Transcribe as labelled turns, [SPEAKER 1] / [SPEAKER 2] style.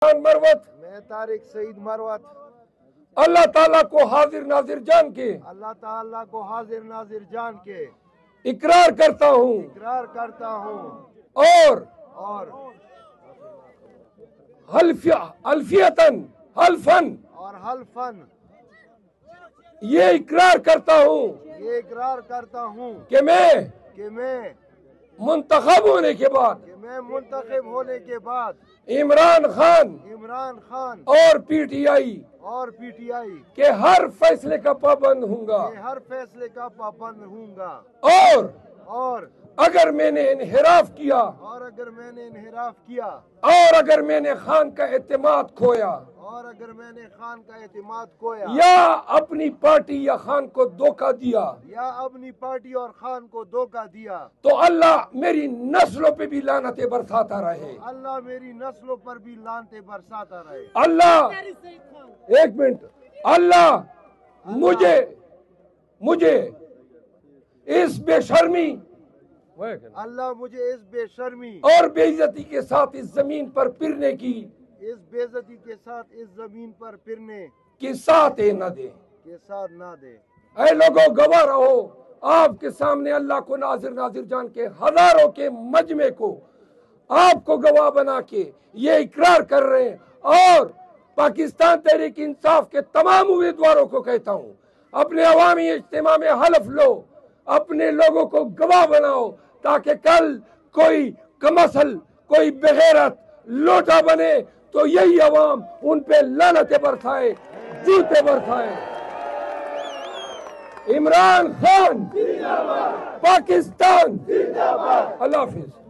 [SPEAKER 1] خان مروت
[SPEAKER 2] میں طارق سعید مروت
[SPEAKER 1] اللہ تعالیٰ کو حاضر ناظر جان کے
[SPEAKER 2] اللہ تعالیٰ کو حاضر ناظر جان کے
[SPEAKER 1] اقرار کرتا ہوں
[SPEAKER 2] اقرار کرتا ہوں
[SPEAKER 1] اور
[SPEAKER 2] اور
[SPEAKER 1] حلفن
[SPEAKER 2] حلفن
[SPEAKER 1] یہ اقرار کرتا ہوں
[SPEAKER 2] یہ اقرار کرتا ہوں
[SPEAKER 1] کہ میں
[SPEAKER 2] منتخب ہونے کے بعد
[SPEAKER 1] عمران خان اور پی ٹی آئی کے ہر فیصلے کا پابند ہوں گا اور اگر میں نے انحراف کیا اور اگر میں نے خان کا اعتماد کھویا یا اپنی پارٹی یا خان کو دھوکہ دیا تو اللہ میری نسلوں پہ بھی لعنتیں برساتا رہے اللہ ایک منٹ اللہ مجھے اس بے شرمی اور بے عزتی کے ساتھ اس زمین پر پھرنے کی ساتھ نہ دے اے لوگوں گواہ رہو آپ کے سامنے اللہ کو ناظر جان کے ہزاروں کے مجمع کو آپ کو گواہ بنا کے یہ اقرار کر رہے ہیں اور پاکستان تحریک انصاف کے تمام امیدواروں کو کہتا ہوں اپنے عوامی اجتماع میں حلف لو اپنے لوگوں کو گواہ بناؤ تاکہ کل کوئی کمسل کوئی بغیرت لوٹا بنے تو یہی عوام ان پہ لعنتیں برسائے جوتے برسائے عمران خان پاکستان اللہ حافظ